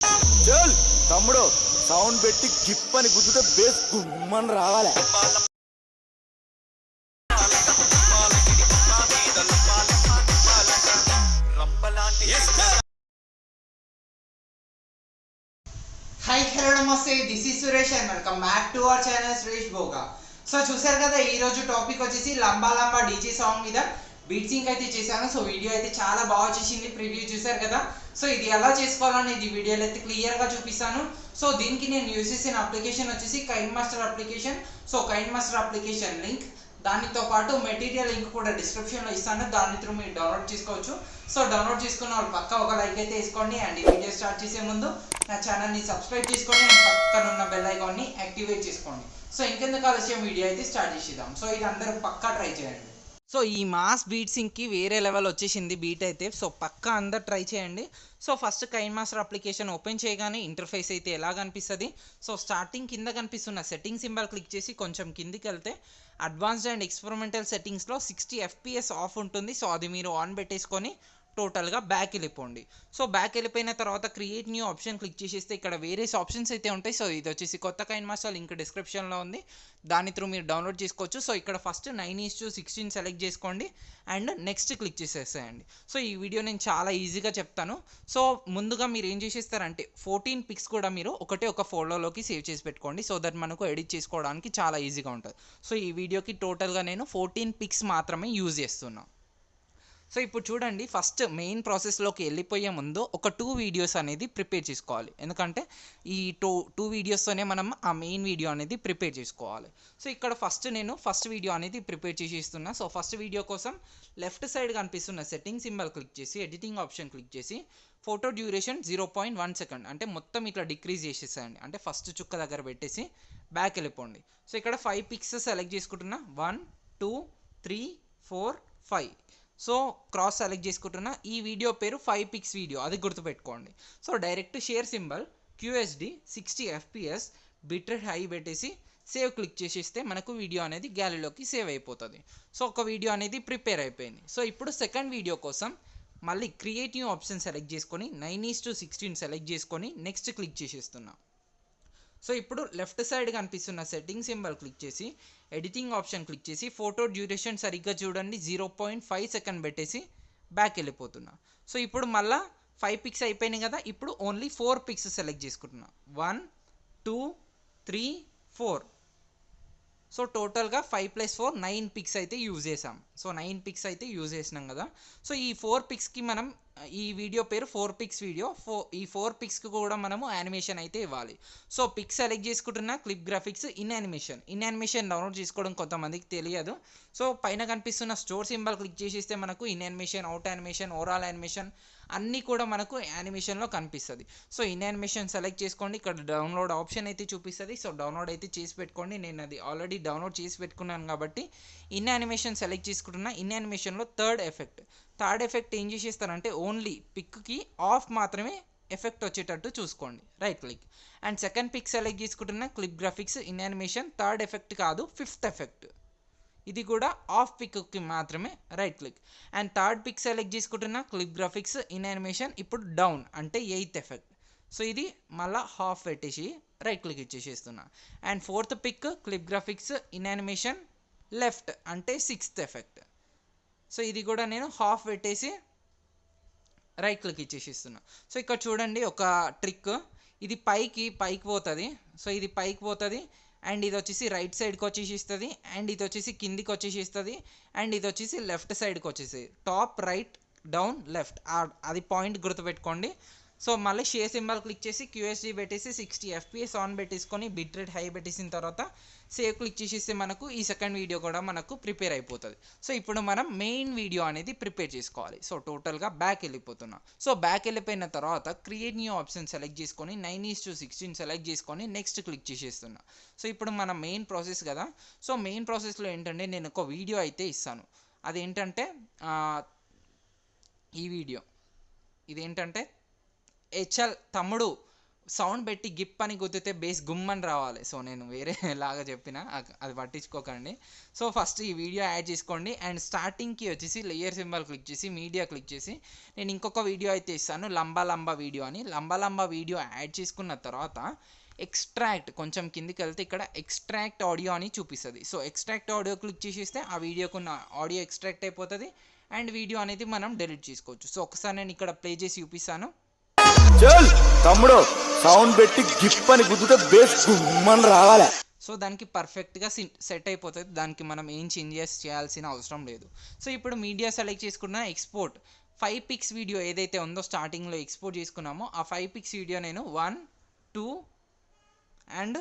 చల్ తమ్ముడు సౌండ్ పెట్టి గిప్ అని గుద్దుతే బేస్ గుమ్మని రావాలి. హాయ్ హలో నమస్తే, this is Suresh and welcome back to our channel Suresh బోగా. So చూసారు కదా, ఈ రోజు టాపిక్ వచ్చేసి లంబా లంబా డీజే సాంగ్ మీద బీట్ సింక్ అయితే చేశాను. సో వీడియో అయితే చాలా బాగా వచ్చేసింది, ప్రివ్యూ చూసారు కదా. సో ఇది ఎలా చేసుకోవాలనేది వీడియోలో అయితే క్లియర్గా చూపిస్తాను. సో దీనికి నేను యూజ్ చేసిన అప్లికేషన్ వచ్చేసి కైన్మాస్టర్ అప్లికేషన్. సో కైన్మాస్టర్ అప్లికేషన్ లింక్, దానితో పాటు మెటీరియల్ లింక్ కూడా డిస్క్రిప్షన్లో ఇస్తాను, దాని త్రూ మీరు డౌన్లోడ్ చేసుకోవచ్చు. సో డౌన్లోడ్ చేసుకున్న వాళ్ళు పక్క ఒక లైక్ అయితే వేసుకోండి. అండ్ ఈ వీడియో స్టార్ట్ చేసే ముందు నా ఛానల్ని సబ్స్క్రైబ్ చేసుకోండి అండ్ పక్కన ఉన్న బెల్ ఐకాన్ని యాక్టివేట్ చేసుకోండి. సో ఇంకెందుకు ఆలస్యం, వీడియో అయితే స్టార్ట్ చేసేద్దాం. సో ఇది అందరూ పక్కా ట్రై చేయండి. సో ఈ మాస్ బీట్ సింక్కి వేరే లెవెల్ వచ్చేసింది బీట్ అయితే. సో పక్కా అందరు ట్రై చేయండి. సో ఫస్ట్ కైన్మాస్టర్ అప్లికేషన్ ఓపెన్ చేయగానే ఇంటర్ఫేస్ అయితే ఎలా కనిపిస్తుంది. సో స్టార్టింగ్ కింద కనిపిస్తున్న సెట్టింగ్ సింబల్ క్లిక్ చేసి కొంచెం కిందికి వెళ్తే అడ్వాన్స్డ్ అండ్ ఎక్స్పెరిమెంటల్ సెట్టింగ్స్లో 60 FPS ఆఫ్ ఉంటుంది. సో అది మీరు ఆన్ పెట్టేసుకొని టోటల్గా బ్యాక్ వెళ్ళిపోండి. సో బ్యాక్ వెళ్ళిపోయిన తర్వాత క్రియేట్ న్యూ ఆప్షన్ క్లిక్ చేసేస్తే ఇక్కడ వేరియస్ ఆప్షన్స్ అయితే ఉంటాయి. సో ఇది వచ్చేసి కొత్త కైన్మాస్టర్ లింక్ డిస్క్రిప్షన్లో ఉంది, దాని త్రూ మీరు డౌన్లోడ్ చేసుకోవచ్చు. సో ఇక్కడ ఫస్ట్ 9:16 సెలెక్ట్ చేసుకోండి అండ్ నెక్స్ట్ క్లిక్ చేసేసేయండి. సో ఈ వీడియో నేను చాలా ఈజీగా చెప్తాను. సో ముందుగా మీరు ఏం చేసేస్తారంటే 14 పిక్స్ కూడా మీరు ఒక ఫోల్డర్లోకి సేవ్ చేసి పెట్టుకోండి. సో దట్ మనకు ఎడిట్ చేసుకోవడానికి చాలా ఈజీగా ఉంటుంది. సో ఈ వీడియోకి టోటల్గా నేను 14 పిక్స్ మాత్రమే యూజ్ చేస్తున్నాను. సో ఇప్పుడు చూడండి, ఫస్ట్ మెయిన్ ప్రాసెస్లోకి వెళ్ళిపోయే ముందు ఒక 2 వీడియోస్ అనేది ప్రిపేర్ చేసుకోవాలి. ఎందుకంటే ఈ టూ వీడియోస్తోనే మనం ఆ మెయిన్ వీడియో అనేది ప్రిపేర్ చేసుకోవాలి. సో ఇక్కడ ఫస్ట్ వీడియో అనేది ప్రిపేర్ చేసి ఇస్తున్నా. సో ఫస్ట్ వీడియో కోసం లెఫ్ట్ సైడ్ కనిపిస్తున్న సెట్టింగ్ సింబల్ క్లిక్ చేసి ఎడిటింగ్ ఆప్షన్ క్లిక్ చేసి ఫోటో డ్యూరేషన్ 0.1 సెకండ్ అంటే మొత్తం ఇట్లా డిక్రీజ్ చేసేసేయండి. అంటే ఫస్ట్ చుక్క దగ్గర పెట్టేసి బ్యాక్ వెళ్ళిపోండి. సో ఇక్కడ 5 పిక్స్ సెలెక్ట్ చేసుకుంటున్నా, 1 2 3 4 5. సో క్రాస్ సెలెక్ట్ చేసుకుంటున్నా. ఈ వీడియో పేరు 5 పిక్స్ వీడియో, అది గుర్తుపెట్టుకోండి. So direct share symbol QSD 60 FPS bitrate high పెట్టేసి సేవ్ క్లిక్ చేసేస్తే మనకు వీడియో అనేది గ్యాలరీలోకి సేవ్ అయిపోతుంది. సో ఒక వీడియో అనేది ప్రిపేర్ అయిపోయింది. సో ఇప్పుడు సెకండ్ వీడియో కోసం మళ్ళీ క్రియేట్ న్యూ ఆప్షన్ సెలెక్ట్ చేసుకొని 9:16 సెలెక్ట్ చేసుకొని నెక్స్ట్ క్లిక్ చేసేస్తున్నా. సో ఇప్పుడు లెఫ్ట్ సైడ్ కనిపిస్తున్న సెట్టింగ్ సింబల్ క్లిక్ చేసి ఎడిటింగ్ ఆప్షన్ క్లిక్ చేసి ఫోటో డ్యూరేషన్ సరిగ్గా చూడండి 0.5 సెకండ్ పెట్టేసి బ్యాక్ వెళ్ళిపోతున్నా. సో ఇప్పుడు మళ్ళీ 5 పిక్స్ అయిపోయినాయి కదా, ఇప్పుడు ఓన్లీ 4 పిక్స్ సెలెక్ట్ చేసుకుంటున్నా, 1 2 3 4. సో టోటల్గా 5 + 4 9 పిక్స్ అయితే యూజ్ చేసాం. సో 9 పిక్స్ అయితే యూజ్ చేసినాం కదా. సో ఈ 4 పిక్స్కి మనం ఈ వీడియో పేరు 4 పిక్స్ వీడియో. ఈ 4 పిక్స్కి కూడా మనము యానిమేషన్ అయితే ఇవ్వాలి. సో పిక్స్ సెలెక్ట్ చేసుకుంటున్న clip graphics in animation download చేసుకోవడం కొంతమందికి తెలియదు. సో పైన కనిపిస్తున్న స్టోర్ సింబల్ క్లిక్ చేసేస్తే మనకు in animation, out animation, overall animation అన్నీ కూడా మనకు యానిమేషన్లో కనిపిస్తుంది. సో ఇన్ యానిమేషన్ సెలెక్ట్ చేసుకోండి, ఇక్కడ డౌన్లోడ్ ఆప్షన్ అయితే చూపిస్తుంది. సో డౌన్లోడ్ అయితే చేసి పెట్టుకోండి. నేను అది ఆల్రెడీ డౌన్లోడ్ చేసి పెట్టుకున్నాను కాబట్టి ఇన్ యానిమేషన్ సెలెక్ట్ చేసుకుంటున్నా. ఇన్ యానిమేషన్లో థర్డ్ ఎఫెక్ట్ ఏం చేసేస్తారంటే ఓన్లీ పిక్కి ఆఫ్ మాత్రమే ఎఫెక్ట్ వచ్చేటట్టు చూసుకోండి, right click. And second pic select చేసుకుంటున్న clip graphics in animation, third effect కాదు 5th ఎఫెక్ట్, ఇది కూడా ఆఫ్ పిక్కి మాత్రమే, right click. And third pic select చేసుకుంటున్న క్లిప్ గ్రాఫిక్స్ ఇన్ యానిమేషన్, ఇప్పుడు డౌన్ అంటే 8th ఎఫెక్ట్. సో ఇది మళ్ళీ హాఫ్ పెట్టేసి రైట్ క్లిక్ ఇచ్చేసేస్తున్నా. And 4th pic clip graphics in animation left అంటే 6th ఎఫెక్ట్. సో ఇది కూడా నేను హాఫ్ పెట్టేసి రైట్ క్లిక్ ఇచ్చేసిస్తున్నా. సో ఇక్కడ చూడండి ఒక ట్రిక్, ఇది పైకి పోతుంది. సో ఇది పైకి పోతుంది అండ్ ఇది వచ్చేసి రైట్ సైడ్కి వచ్చేసి ఇస్తుంది అండ్ ఇది వచ్చేసి కిందికి వచ్చేసి ఇస్తుంది అండ్ ఇది వచ్చేసి లెఫ్ట్ సైడ్కి వచ్చేసి టాప్ రైట్ డౌన్ లెఫ్ట్, అది పాయింట్ గుర్తుపెట్టుకోండి. సో మళ్ళీ షేర్ సింబల్ క్లిక్ చేసి QSD పెట్టేసి 60 FPS ఆన్ పెట్టేసుకొని బిట్ రేట్ హై పెట్టేసిన తర్వాత సేవ్ క్లిక్ చేసేస్తే మనకు ఈ సెకండ్ వీడియో కూడా మనకు ప్రిపేర్ అయిపోతుంది. సో ఇప్పుడు మనం మెయిన్ వీడియో అనేది ప్రిపేర్ చేసుకోవాలి. సో టోటల్గా బ్యాక్ వెళ్ళిపోతున్నా. సో బ్యాక్ వెళ్ళిపోయిన తర్వాత క్రియేట్ న్యూ ఆప్షన్ సెలెక్ట్ చేసుకొని 9:16 సెలెక్ట్ చేసుకొని నెక్స్ట్ క్లిక్ చేసేస్తున్నా. సో ఇప్పుడు మన మెయిన్ ప్రాసెస్ కదా. సో మెయిన్ ప్రాసెస్లో ఏంటంటే నేను ఒక వీడియో అయితే ఇస్తాను. అదేంటంటే ఈ వీడియో ఇదేంటంటే తమ్ముడు సౌండ్ పెట్టి గిప్ అని గుద్దితే బేస్ గుమ్మని రావాలి. సో నేను వేరే లాగా చెప్పిన, అది పట్టించుకోకండి. సో ఫస్ట్ ఈ వీడియో యాడ్ చేసుకోండి అండ్ స్టార్టింగ్కి వచ్చేసి లేయర్ సింబల్ క్లిక్ చేసి మీడియా క్లిక్ చేసి నేను ఇంకొక వీడియో అయితే ఇస్తాను, లంబా లంబా వీడియో అని. లంబా లంబా వీడియో యాడ్ చేసుకున్న తర్వాత ఎక్స్ట్రాక్ట్ కొంచెం కిందికి వెళ్తే ఇక్కడ ఎక్స్ట్రాక్ట్ ఆడియో అని చూపిస్తుంది. సో ఎక్స్ట్రాక్ట్ ఆడియో క్లిక్ చేసేస్తే ఆ వీడియోకున్న ఆడియో ఎక్స్ట్రాక్ట్ అయిపోతుంది అండ్ వీడియో అనేది మనం డెలీట్ చేసుకోవచ్చు. సో ఒకసారి నేను ఇక్కడ ప్లే చేసి చూపిస్తాను. చల్ తమ్ముడు సౌండ్ పెట్టి గిప్ అని గుద్దితే బేస్ గుమ్మని రావాలి. సో దానికి పర్ఫెక్ట్గా సెట్ అయిపోతుంది, దానికి మనం ఏం చేంజెస్ చేయాల్సిన అవసరం లేదు. సో ఇప్పుడు మీడియా సెలెక్ట్ చేసుకున్న ఎక్స్పోర్ట్ 5 పిక్స్ వీడియో ఏదైతే ఉందో స్టార్టింగ్లో ఎక్స్పోర్ట్ చేసుకున్నామో ఆ 5 పిక్స్ వీడియో నేను 1, 2 అండ్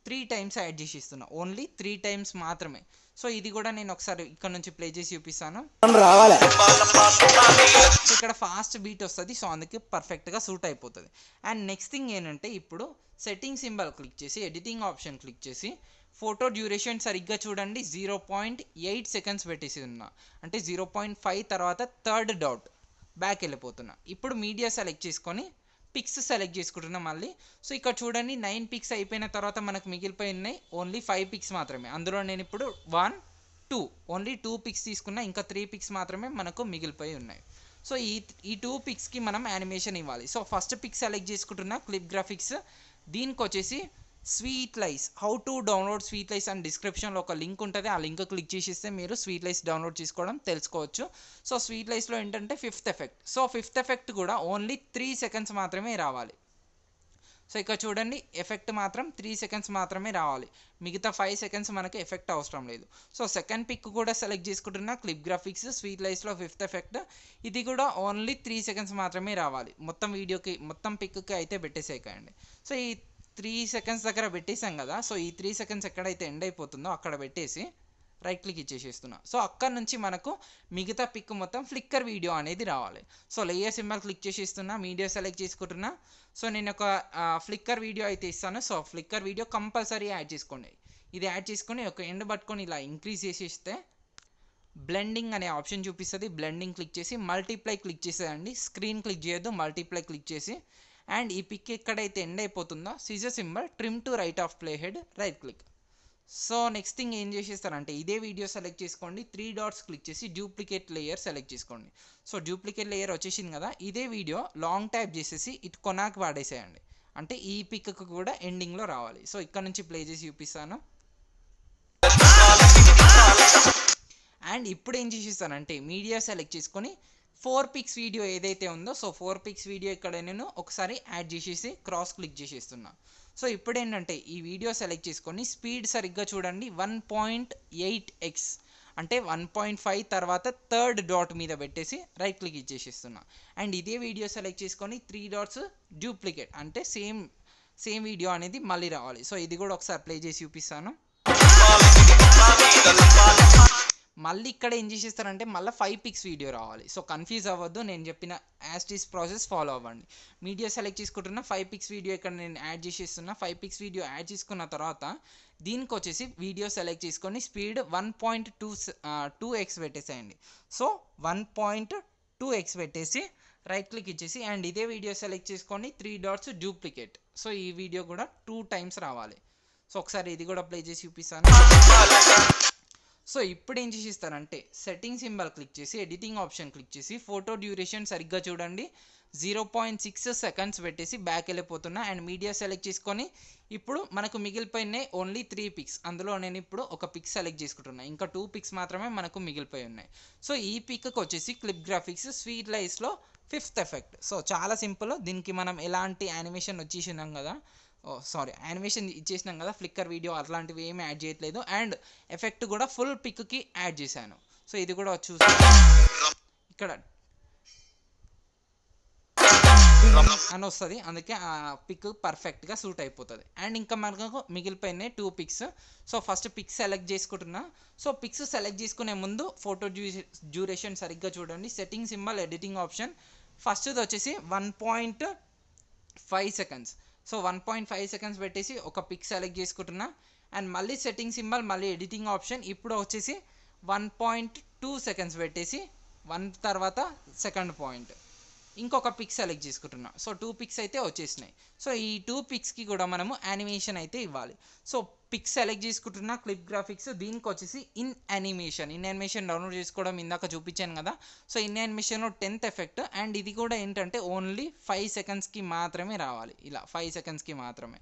3 టైమ్స్ యాడ్ చేసి ఇస్తున్నా, ఓన్లీ 3 టైమ్స్ మాత్రమే. సో ఇది కూడా నేను ఒకసారి ఇక్కడ నుంచి ప్లే చేసి చూపిస్తాను. ఇక్కడ ఫాస్ట్ బీట్ వస్తుంది, సో అందుకే పర్ఫెక్ట్గా సూట్ అయిపోతుంది. అండ్ నెక్స్ట్ థింగ్ ఏంటంటే ఇప్పుడు సెట్టింగ్ సింబల్ క్లిక్ చేసి ఎడిటింగ్ ఆప్షన్ క్లిక్ చేసి ఫోటో డ్యూరేషన్ సరిగ్గా చూడండి 0.8 సెకండ్స్ పెట్టేసి ఉన్నా, అంటే 0.5 తర్వాత థర్డ్ డాట్ బ్యాక్ వెళ్ళిపోతున్నా. ఇప్పుడు మీడియా సెలెక్ట్ చేసుకొని పిక్స్ సెలెక్ట్ చేసుకుంటున్నా మళ్ళీ. సో ఇక్కడ చూడండి 9 పిక్స్ అయిపోయిన తర్వాత మనకు మిగిలిపోయి ఉన్నాయి ఓన్లీ 5 పిక్స్ మాత్రమే. అందులో నేను ఇప్పుడు 1, 2 ఓన్లీ 2 పిక్స్ తీసుకున్నా, ఇంకా 3 పిక్స్ మాత్రమే మనకు మిగిలిపోయి ఉన్నాయి. సో ఈ 2 పిక్స్కి మనం యానిమేషన్ ఇవ్వాలి. సో ఫస్ట్ పిక్ సెలెక్ట్ చేసుకుంటున్నా క్లిప్ గ్రాఫిక్స్, దీనికి వచ్చేసి sweet lies, how to download sweet లైస్ అని డిస్క్రిప్షన్లో ఒక లింక్ ఉంటుంది, ఆ లింక్ క్లిక్ చేసిస్తే మీరు స్వీట్ లైస్ డౌన్లోడ్ చేసుకోవడం తెలుసుకోవచ్చు. సో స్వీట్ లైస్లో ఏంటంటే 5th effect, so 5th effect కూడా ఓన్లీ 3 సెకండ్స్ మాత్రమే రావాలి. సో ఇక్కడ చూడండి ఎఫెక్ట్ మాత్రం 3 సెకండ్స్ మాత్రమే రావాలి, మిగతా 5 సెకండ్స్ మనకి ఎఫెక్ట్ అవసరం లేదు. సో సెకండ్ పిక్ కూడా సెలెక్ట్ చేసుకుంటున్నా క్లిప్ గ్రాఫిక్స్ స్వీట్ లైస్లో 5th ఎఫెక్ట్, ఇది కూడా ఓన్లీ 3 సెకండ్స్ మాత్రమే రావాలి. మొత్తం వీడియోకి మొత్తం పిక్కి అయితే పెట్టేసేయండి. సో ఈ 3 సెకండ్స్ దగ్గర పెట్టేసాం కదా, సో ఈ 3 సెకండ్స్ ఎక్కడైతే ఎండ్ అయిపోతుందో అక్కడ పెట్టేసి రైట్ క్లిక్ ఇచ్చేసేస్తున్నా. సో అక్కడ నుంచి మనకు మిగతా పిక్ మొత్తం ఫ్లిక్కర్ వీడియో అనేది రావాలి. సో లేయర్ సింబల్ క్లిక్ చేసేస్తున్నా, మీడియా సెలెక్ట్ చేసుకుంటున్నా. సో నేను ఒక ఫ్లిక్కర్ వీడియో అయితే ఇస్తాను. So flicker video compulsory add చేసుకోండి. ఇది యాడ్ చేసుకొని ఒక ఎండ్ పట్టుకొని ఇలా ఇంక్రీజ్ చేసేస్తే బ్లెండింగ్ అనే ఆప్షన్ చూపిస్తుంది, బ్లెండింగ్ క్లిక్ చేసి మల్టీప్లై క్లిక్ చేసేయండి, స్క్రీన్ క్లిక్ చేయొద్దు, మల్టీప్లై క్లిక్ చేసి అండ్ ఈ పిక్ ఎక్కడైతే ఎండ్ అయిపోతుందో scissor symbol trim to right of play head right click. So next thing ఏం చేసేస్తారంటే ఇదే వీడియో సెలెక్ట్ చేసుకోండి, 3 డాట్స్ క్లిక్ చేసి డూప్లికేట్ లేయర్ సెలెక్ట్ చేసుకోండి. సో డూప్లికేట్ లేయర్ వచ్చేసింది కదా, ఇదే వీడియో లాంగ్ ట్యాప్ చేసేసి ఇటు కొనాక్ వాడేసేయండి, అంటే ఈ పిక్ కూడా ఎండింగ్లో రావాలి. సో ఇక్కడ నుంచి ప్లే చేసి చూపిస్తాను. అండ్ ఇప్పుడు ఏం చేసేస్తానంటే మీడియా సెలెక్ట్ చేసుకొని 4 పిక్స్ వీడియో ఏదైతే ఉందో సో 4 పిక్స్ వీడియో ఇక్కడ నేను ఒకసారి యాడ్ చేసేసి క్రాస్ క్లిక్ చేసేస్తున్నా. సో ఇప్పుడు ఏంటంటే ఈ వీడియో సెలెక్ట్ చేసుకొని స్పీడ్ సరిగ్గా చూడండి 1.8x, అంటే 1.5 తర్వాత థర్డ్ డాట్ మీద పెట్టేసి రైట్ క్లిక్ ఇచ్చేసేస్తున్నా. అండ్ ఇదే వీడియో సెలెక్ట్ చేసుకొని 3 డాట్స్ డూప్లికేట్, అంటే సేమ్ వీడియో అనేది మళ్ళీ రావాలి. సో ఇది కూడా ఒకసారి ప్లే చేసి చూపిస్తాను. మళ్ళీ ఇక్కడ ఏం చేసేస్తారంటే మళ్ళీ 5 పిక్స్ వీడియో రావాలి. సో కన్ఫ్యూజ్ అవ్వద్దు, నేను చెప్పిన యాస్టీస్ ప్రాసెస్ ఫాలో అవ్వండి. మీడియా సెలెక్ట్ చేసుకుంటున్న 5 పిక్స్ వీడియో ఇక్కడ నేను యాడ్ చేసేస్తున్నా. 5 పిక్స్ వీడియో యాడ్ చేసుకున్న తర్వాత దీనికి వచ్చేసి వీడియో సెలెక్ట్ చేసుకొని స్పీడ్ 1.2x పెట్టేసేయండి. సో 1.2x పెట్టేసి రైట్ క్లిక్ ఇచ్చేసి అండ్ ఇదే వీడియో సెలెక్ట్ చేసుకొని 3 డాట్స్ డూప్లికేట్. సో ఈ వీడియో కూడా 2 టైమ్స్ రావాలి. సో ఒకసారి ఇది కూడా ప్లే చేసి చూపిస్తాను. సో ఇప్పుడు ఏం చేసిస్తారంటే సెట్టింగ్ సింబల్ క్లిక్ చేసి ఎడిటింగ్ ఆప్షన్ క్లిక్ చేసి ఫోటో డ్యూరేషన్ సరిగ్గా చూడండి 0.6 సెకండ్స్ పెట్టేసి బ్యాక్ వెళ్ళిపోతున్నా. అండ్ మీడియా సెలెక్ట్ చేసుకొని ఇప్పుడు మనకు మిగిలిపోయినాయి ఓన్లీ 3 పిక్స్, అందులో నేను ఇప్పుడు ఒక పిక్ సెలెక్ట్ చేసుకుంటున్నా, ఇంకా 2 పిక్స్ మాత్రమే మనకు మిగిలిపోయి ఉన్నాయి. సో ఈ పిక్కి వచ్చేసి క్లిప్ గ్రాఫిక్స్ స్వీట్ లైస్లో 5th ఎఫెక్ట్. సో చాలా సింపుల్, దీనికి మనం ఎలాంటి యానిమేషన్ వచ్చేసినాం కదా, యానిమేషన్ ఇచ్చేసినాం కదా, ఫ్లిక్కర్ వీడియో అట్లాంటివి ఏమి యాడ్ చేయట్లేదు. అండ్ ఎఫెక్ట్ కూడా ఫుల్ పిక్కి యాడ్ చేశాను. సో ఇది కూడా చూసి ఇక్కడ అని వస్తుంది, అందుకే ఆ పిక్ పర్ఫెక్ట్గా సూట్ అయిపోతుంది. అండ్ ఇంకా మనకు మిగిలిపోయినాయి 2 pics. So first pic select చేసుకుంటున్నా. సో పిక్స్ సెలెక్ట్ చేసుకునే ముందు ఫోటో డ్యూరేషన్ సరిగ్గా చూడండి, సెట్టింగ్ సింబల్ ఎడిటింగ్ ఆప్షన్ ఫస్ట్ది వచ్చేసి 1.5 సెకండ్స్. సో 1.5 సెకండ్స్ పెట్టేసి ఒక పిక్ సెలెక్ట్ చేసుకుంటున్నా. అండ్ మళ్ళీ సెట్టింగ్ సింబల్ మళ్ళీ ఎడిటింగ్ ఆప్షన్ ఇప్పుడు వచ్చేసి 1.2 సెకండ్స్ పెట్టేసి 1 తర్వాత సెకండ్ పాయింట్. ఇంకొక పిక్ సెలెక్ట్ చేసుకుంటున్నా. సో 2 పిక్స్ అయితే వచ్చేసినాయి. సో ఈ 2 పిక్స్కి కూడా మనము యానిమేషన్ అయితే ఇవ్వాలి. సో పిక్ సెలెక్ట్ చేసుకుంటున్న క్లిప్ గ్రాఫిక్స్, దీనికి వచ్చేసి ఇన్ యానిమేషన్ డౌన్లోడ్ చేసుకోవడం ఇందాక చూపించాను కదా. సో ఇన్ యానిమేషన్లో 10th ఎఫెక్ట్, అండ్ ఇది కూడా ఏంటంటే ఓన్లీ 5 సెకండ్స్కి మాత్రమే రావాలి, ఇలా 5 సెకండ్స్కి మాత్రమే.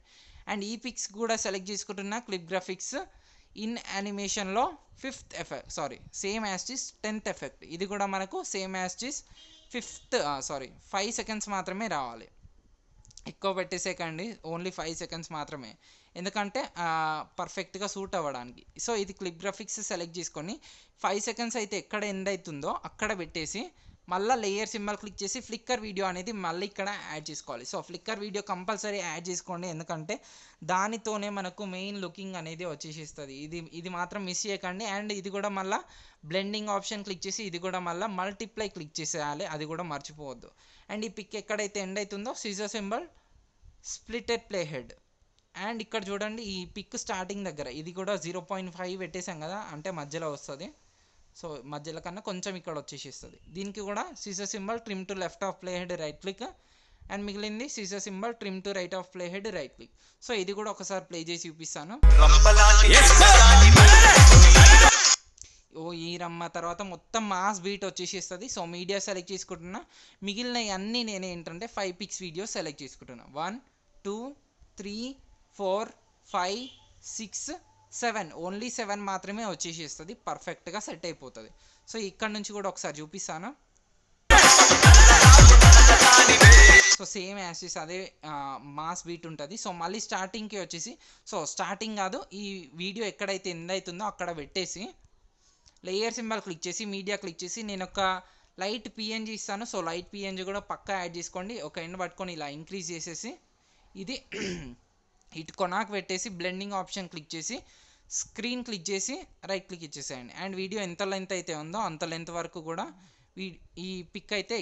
అండ్ ఈ పిక్స్ కూడా సెలెక్ట్ చేసుకుంటున్న క్లిప్ గ్రాఫిక్స్ ఇన్ యానిమేషన్లో 5th effect, same as this 10th effect, ఇది కూడా మనకు సేమ్ యాస్టిస్ 5 సెకండ్స్ మాత్రమే రావాలి. ఎక్కువ పెట్టేసేకండి, ఓన్లీ 5 సెకండ్స్ మాత్రమే, ఎందుకంటే పర్ఫెక్ట్గా సూట్ అవ్వడానికి. సో ఇది క్లిప్ గ్రాఫిక్స్ సెలెక్ట్ చేసుకొని 5 సెకండ్స్ అయితే ఎక్కడ ఎండ్ అవుతుందో అక్కడ పెట్టేసి మళ్ళీ లేయర్ సింబల్ క్లిక్ చేసి ఫ్లిక్కర్ వీడియో అనేది మళ్ళీ ఇక్కడ యాడ్ చేసుకోవాలి. So flicker video compulsory add చేసుకోండి, ఎందుకంటే దానితోనే మనకు మెయిన్ లుకింగ్ అనేది వచ్చేసిస్తుంది. ఇది మాత్రం మిస్ చేయకండి. అండ్ ఇది కూడా మళ్ళీ బ్లెండింగ్ ఆప్షన్ క్లిక్ చేసి ఇది కూడా మళ్ళీ మల్టిప్లై క్లిక్ చేసేయాలి, అది కూడా మర్చిపోవద్దు. అండ్ ఈ పిక్ ఎక్కడైతే ఎండ్ అవుతుందో scissor symbol splitted play head, and ఇక్కడ చూడండి ఈ పిక్ స్టార్టింగ్ దగ్గర ఇది కూడా 0.5 పెట్టేసాం కదా, అంటే మధ్యలో వస్తుంది. సో మధ్యలో కన్నా కొంచెం ఇక్కడ వచ్చేసిస్తుంది. దీనికి కూడా scissor symbol trim to left of play head right click, and మిగిలింది scissor symbol trim to right of play head right click. So ఇది కూడా ఒకసారి ప్లే చేసి చూపిస్తాను. ఈ రమ్మ తర్వాత మొత్తం మాస్ బీట్ వచ్చేసిస్తుంది. సో మీడియా సెలెక్ట్ చేసుకుంటున్నా, మిగిలిన అన్నీ నేను ఏంటంటే 5 పిక్స్ వీడియోస్ సెలెక్ట్ చేసుకుంటున్నా. 1 2 3 4 5 6 7, ఓన్లీ 7 మాత్రమే వచ్చేసేస్తుంది, పర్ఫెక్ట్గా సెట్ అయిపోతుంది. సో ఇక్కడ నుంచి కూడా ఒకసారి చూపిస్తాను. సో సేమ్ యాసిస్ అదే మాస్ బీట్ ఉంటుంది. సో మళ్ళీ స్టార్టింగ్కి వచ్చేసి, సో స్టార్టింగ్ కాదు, ఈ వీడియో ఎక్కడైతే ఎండ్ అవుతుందో అక్కడ పెట్టేసి లేయర్ సింబల్ క్లిక్ చేసి మీడియా క్లిక్ చేసి నేను ఒక లైట్ పిఎన్జీ ఇస్తాను. సో లైట్ పిఎన్జీ కూడా పక్కా యాడ్ చేసుకోండి. ఒక ఎండ్ పట్టుకొని ఇలా ఇంక్రీజ్ చేసేసి ఇది ఇటు కొనాకు పెట్టేసి బ్లెండింగ్ ఆప్షన్ క్లిక్ చేసి స్క్రీన్ క్లిక్ చేసి రైట్ క్లిక్ ఇచ్చేసేయండి. అండ్ వీడియో ఎంత లెంత్ అయితే ఉందో అంత లెంత్ వరకు కూడా ఈ పిక్ అయితే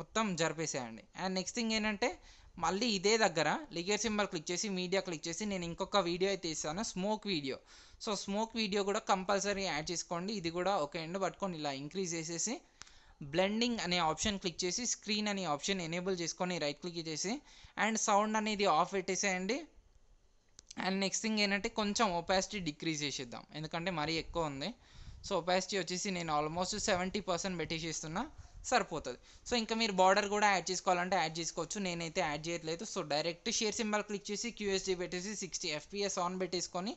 మొత్తం జరిపేసేయండి. అండ్ నెక్స్ట్ థింగ్ ఏంటంటే మళ్ళీ ఇదే దగ్గర లేయర్ సింబల్ క్లిక్ చేసి మీడియా క్లిక్ చేసి నేను ఇంకొక వీడియో అయితే ఇస్తాను, smoke video. So smoke video కూడా కంపల్సరీ యాడ్ చేసుకోండి. ఇది కూడా ఒక ఎండ్ పట్టుకొని ఇలా ఇంక్రీజ్ చేసేసి బ్లెండింగ్ అనే ఆప్షన్ క్లిక్ చేసి స్క్రీన్ అనే ఆప్షన్ ఎనేబుల్ చేసుకొని రైట్ క్లిక్ చేసి అండ్ సౌండ్ అనేది ఆఫ్ పెట్టేసేయండి. అండ్ నెక్స్ట్ థింగ్ ఏంటంటే కొంచెం ఒపాసిటీ డిక్రీజ్ చేసేద్దాం, ఎందుకంటే మరీ ఎక్కువ ఉంది. సో ఒపాసిటీ వచ్చేసి నేను ఆల్మోస్ట్ 70% పెట్టేసేస్తున్నా, సరిపోతుంది. సో ఇంకా మీరు బార్డర్ కూడా యాడ్ చేసుకోవాలంటే యాడ్ చేసుకోవచ్చు, నేనైతే యాడ్ చేయట్లేదు. So direct share symbol click చేసి QSD పెట్టేసి 60 FPS ఆన్ పెట్టేసుకొని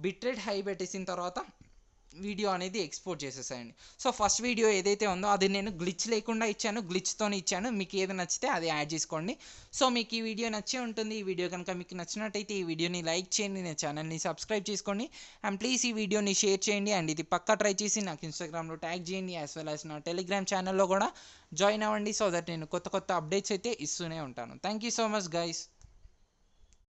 బిట్ రేట్ హై పెట్టేసిన తర్వాత వీడియో అనేది ఎక్స్పోర్ట్ చేసేసాయండి. సో ఫస్ట్ వీడియో ఏదైతే ఉందో అది నేను గ్లిచ్ లేకుండా ఇచ్చాను, గ్లిచ్తోనే ఇచ్చాను. మీకు ఏది నచ్చితే అది యాడ్ చేసుకోండి. సో మీకు ఈ వీడియో నచ్చే ఉంటుంది. ఈ వీడియో కనుక మీకు నచ్చినట్టయితే ఈ వీడియోని లైక్ చేయండి, నా ఛానల్ని సబ్స్క్రైబ్ చేసుకోండి, అండ్ ప్లీజ్ ఈ వీడియోని షేర్ చేయండి. అండ్ ఇది పక్కా ట్రై చేసి నాకు ఇన్స్టాగ్రామ్లో ట్యాగ్ చేయండి, యాజ్ వెల్ యాజ్ నా టెలిగ్రామ్ ఛానల్లో కూడా జాయిన్ అవ్వండి. సో దట్ నేను కొత్త అప్డేట్స్ అయితే ఇస్తూనే ఉంటాను. Thank you so much guys.